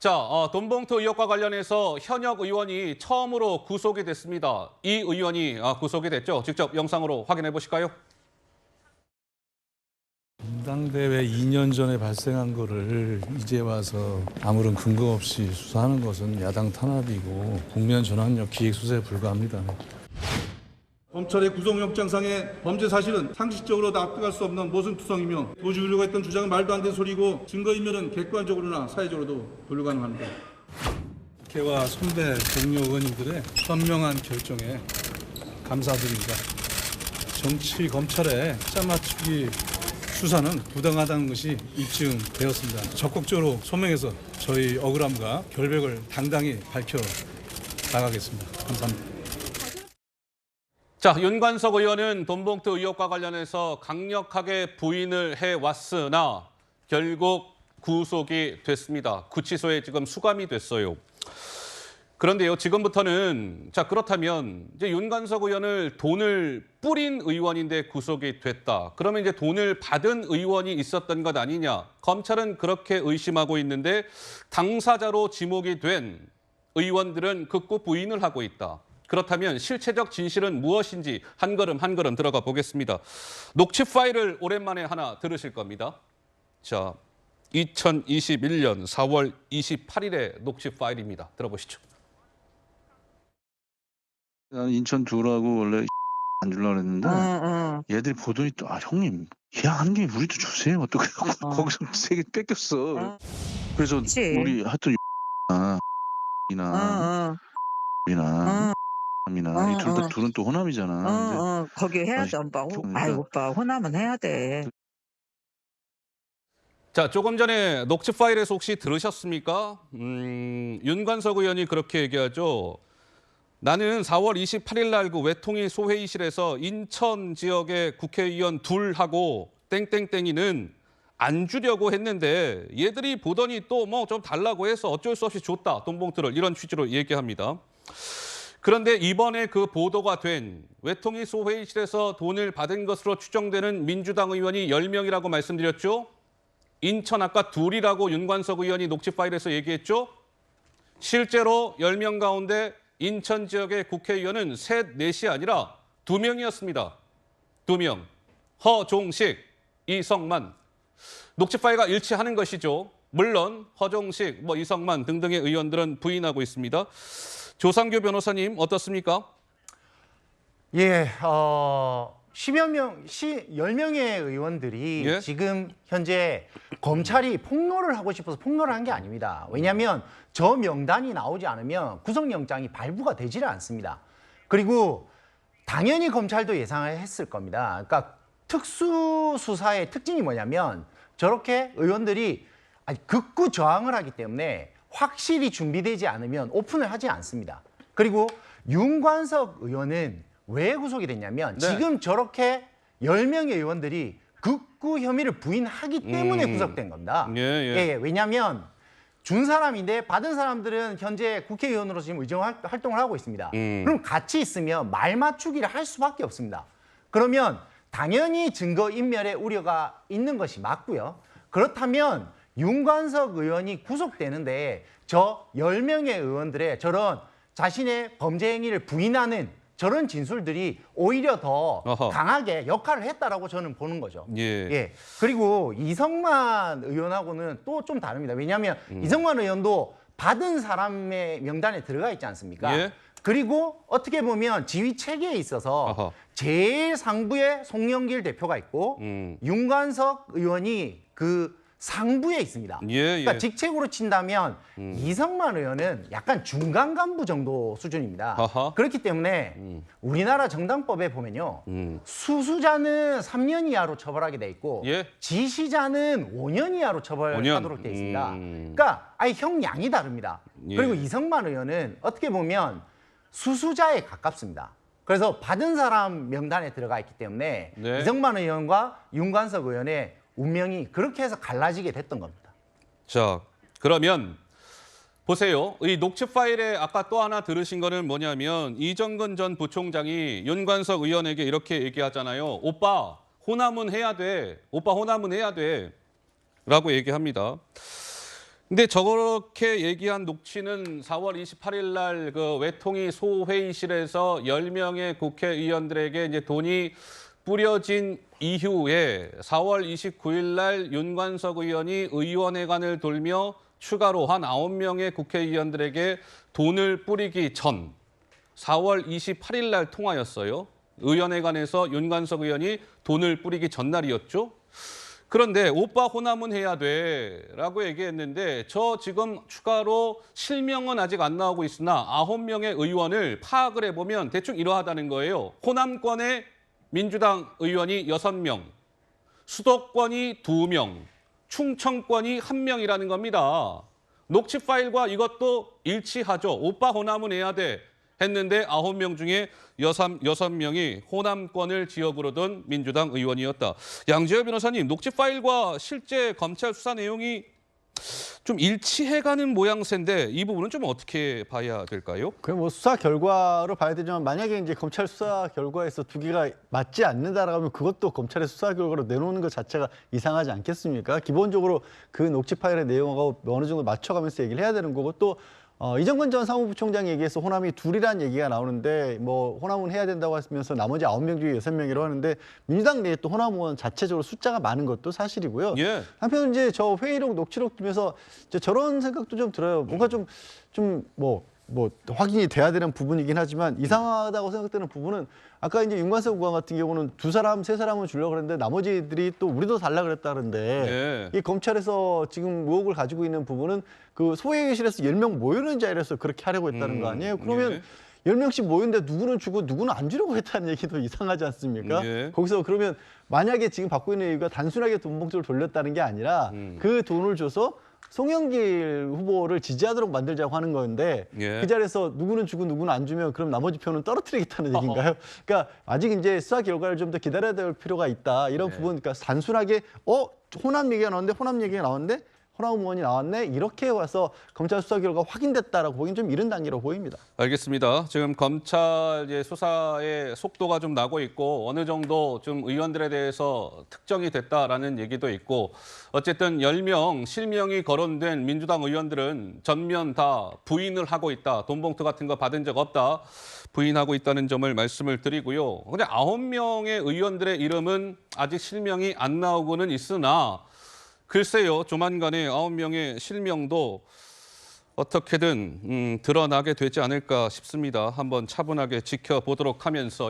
자, 돈봉투 의혹과 관련해서 현역 의원이 처음으로 구속이 됐습니다. 이 의원이 구속이 됐죠. 직접 영상으로 확인해 보실까요? 전당대회 2년 전에 발생한 거를 이제 와서 아무런 근거 없이 수사하는 것은 야당 탄압이고 국면 전환력 기획수사에 불과합니다. 검찰의 구속영장상의 범죄 사실은 상식적으로 납득할 수 없는 모순투성이며 도주우려고 했던 주장은 말도 안 되는 소리고 증거인멸은 객관적으로나 사회적으로도 불가능합니다. 국회와 선배 동료 의원님들의 현명한 결정에 감사드립니다. 정치 검찰의 짜맞추기 수사는 부당하다는 것이 입증되었습니다. 적극적으로 소명해서 저희 억울함과 결백을 당당히 밝혀 나가겠습니다. 감사합니다. 자, 윤관석 의원은 돈봉투 의혹과 관련해서 강력하게 부인을 해왔으나 결국 구속이 됐습니다. 구치소에 지금 수감이 됐어요. 그런데요, 지금부터는 자 그렇다면 이제 윤관석 의원을 돈을 뿌린 의원인데 구속이 됐다. 그러면 이제 돈을 받은 의원이 있었던 것 아니냐? 검찰은 그렇게 의심하고 있는데 당사자로 지목이 된 의원들은 극구 부인을 하고 있다. 그렇다면 실체적 진실은 무엇인지 한 걸음 한 걸음 들어가 보겠습니다. 녹취 파일을 오랜만에 하나 들으실 겁니다. 자, 2021년 4월 28일의 녹취 파일입니다. 들어보시죠. 나는 인천 두라고 원래 안 주려고 그랬는데 얘들이 보더니 또 형님 예약 한 개 우리도 주세요 또 그래갖고 거기서 3개 뺏겼어. 그래서 그치. 우리 하여튼 이나 이나 이나 이 둘은 또 호남이잖아. 거기 해야 돼, 오빠. 아이, 오빠, 호남은 해야 돼. 자, 조금 전에 녹취 파일에서 혹시 들으셨습니까? 윤관석 의원이 그렇게 얘기하죠. 나는 4월 28일 날 그 외통위 소회의실에서 인천 지역의 국회의원 둘하고 땡땡땡이는 안 주려고 했는데 얘들이 보더니 또 뭐 좀 달라고 해서 어쩔 수 없이 줬다. 돈봉투를 이런 취지로 얘기합니다. 그런데 이번에 그 보도가 된 외통위 소회의실에서 돈을 받은 것으로 추정되는 민주당 의원이 10명이라고 말씀드렸죠. 인천 아까 둘이라고 윤관석 의원이 녹취 파일에서 얘기했죠. 실제로 10명 가운데 인천 지역의 국회의원은 셋, 넷이 아니라 2명이었습니다. 2명. 허종식, 이성만. 녹취 파일과 일치하는 것이죠. 물론 허종식, 이성만 등등의 의원들은 부인하고 있습니다. 조상교 변호사님 어떻습니까? 예, 10명의 의원들이 예? 지금 현재 검찰이 폭로를 하고 싶어서 폭로를 한 게 아닙니다. 왜냐하면 저 명단이 나오지 않으면 구속영장이 발부가 되지를 않습니다. 그리고 당연히 검찰도 예상을 했을 겁니다. 그러니까 특수수사의 특징이 뭐냐면 저렇게 의원들이 극구 저항을 하기 때문에 확실히 준비되지 않으면 오픈을 하지 않습니다. 그리고 윤관석 의원은 왜 구속이 됐냐면 네. 지금 저렇게 10명의 의원들이 극구 혐의를 부인하기 때문에 구속된 겁니다. 예. 왜냐하면 준 사람인데 받은 사람들은 현재 국회의원으로 지금 의정 활동을 하고 있습니다. 그럼 같이 있으면 말 맞추기를 할 수밖에 없습니다. 그러면 당연히 증거인멸의 우려가 있는 것이 맞고요. 그렇다면 윤관석 의원이 구속되는데 저 10명의 의원들의 저런 자신의 범죄 행위를 부인하는 저런 진술들이 오히려 더 어허. 강하게 역할을 했다라고 저는 보는 거죠. 예. 그리고 이성만 의원하고는 또 좀 다릅니다. 왜냐하면 이성만 의원도 받은 사람의 명단에 들어가 있지 않습니까? 예. 그리고 어떻게 보면 지휘 체계에 있어서 어허. 제일 상부에 송영길 대표가 있고 윤관석 의원이 그 상부에 있습니다. 그러니까 직책으로 친다면 이성만 의원은 약간 중간 간부 정도 수준입니다. 아하. 그렇기 때문에 우리나라 정당법에 보면요. 수수자는 3년 이하로 처벌하게 돼 있고 예. 지시자는 5년 이하로 처벌하도록 돼 있습니다. 그러니까 아예 형량이 다릅니다. 예. 그리고 이성만 의원은 어떻게 보면 수수자에 가깝습니다. 그래서 받은 사람 명단에 들어가 있기 때문에 네. 이성만 의원과 윤관석 의원의 운명이 그렇게 해서 갈라지게 됐던 겁니다. 자, 그러면 보세요. 이 녹취 파일에 아까 또 하나 들으신 거는 뭐냐면 이정근 전 부총장이 윤관석 의원에게 이렇게 얘기하잖아요. 오빠, 호남은 해야 돼. 오빠, 호남은 해야 돼. 라고 얘기합니다. 근데 저렇게 얘기한 녹취는 4월 28일 날 그 외통위 소회의실에서 10명의 국회의원들에게 이제 돈이 뿌려진 이후에 4월 29일 날 윤관석 의원이 의원회관을 돌며 추가로 한 9명의 국회의원들에게 돈을 뿌리기 전 4월 28일 날 통화였어요. 의원회관에서 윤관석 의원이 돈을 뿌리기 전날이었죠. 그런데 오빠 호남은 해야 돼라고 얘기했는데 저 지금 추가로 실명은 아직 안 나오고 있으나 9명의 의원을 파악을 해보면 대충 이러하다는 거예요. 호남권의 민주당 의원이 6명, 수도권이 2명, 충청권이 1명이라는 겁니다. 녹취 파일과 이것도 일치하죠. 오빠 호남은 해야 돼 했는데 9명 중에 6명이 호남권을 지역으로 둔 민주당 의원이었다. 양지열 변호사님, 녹취 파일과 실제 검찰 수사 내용이 좀 일치해가는 모양새인데 이 부분은 좀 어떻게 봐야 될까요? 그 뭐 수사 결과로 봐야 되지만 만약에 이제 검찰 수사 결과에서 두 개가 맞지 않는다라고 하면 그것도 검찰의 수사 결과로 내놓는 것 자체가 이상하지 않겠습니까? 기본적으로 그 녹취 파일의 내용하고 어느 정도 맞춰가면서 얘기를 해야 되는 거고 또 이정근 전 사무부총장 얘기에서 호남이 둘이란 얘기가 나오는데 뭐 호남은 해야 된다고 하면서 나머지 9명 중에 6명이라고 하는데 민주당 내에 또 호남 의원 자체적으로 숫자가 많은 것도 사실이고요. 예. 한편 이제 저 회의록 녹취록 보면서 저런 생각도 좀 들어요. 뭔가 좀 뭐 확인이 돼야 되는 부분이긴 하지만 이상하다고 생각되는 부분은 아까 이제 윤관석 의원 같은 경우는 2사람, 3사람은 주려고 그랬는데 나머지들이 또 우리도 달라 그랬다 그러는데 예. 이 검찰에서 지금 의혹을 가지고 있는 부분은 그 소회의실에서 10명 모이는 자리에서 그렇게 하려고 했다는 거 아니에요? 그러면 10명씩 모였는데 누구는 주고 누구는 안 주려고 했다는 얘기도 이상하지 않습니까? 예. 거기서 그러면 만약에 지금 받고 있는 이유가 단순하게 돈 봉투를 돌렸다는 게 아니라 그 돈을 줘서 송영길 후보를 지지하도록 만들자고 하는 건데 예. 그 자리에서 누구는 주고 누구는 안 주면 그럼 나머지 표는 떨어뜨리겠다는 얘기인가요? 그러니까 아직 이제 수사 결과를 좀 더 기다려야 될 필요가 있다. 이런 부분, 그러니까 단순하게 호남 얘기가 나왔는데 호남 의원이 나왔네 이렇게 와서 검찰 수사 결과 확인됐다라고 보기엔 좀 이른 단계로 보입니다. 알겠습니다. 지금 검찰 이제 수사의 속도가 좀 나고 있고 어느 정도 좀 의원들에 대해서 특정이 됐다라는 얘기도 있고 어쨌든 10명 실명이 거론된 민주당 의원들은 전면 다 부인을 하고 있다. 돈 봉투 같은 거 받은 적 없다. 부인하고 있다는 점을 말씀을 드리고요. 근데 9명의 의원들의 이름은 아직 실명이 안 나오고는 있으나 글쎄요, 조만간에 9명의 실명도 어떻게든 드러나게 되지 않을까 싶습니다. 한번 차분하게 지켜보도록 하면서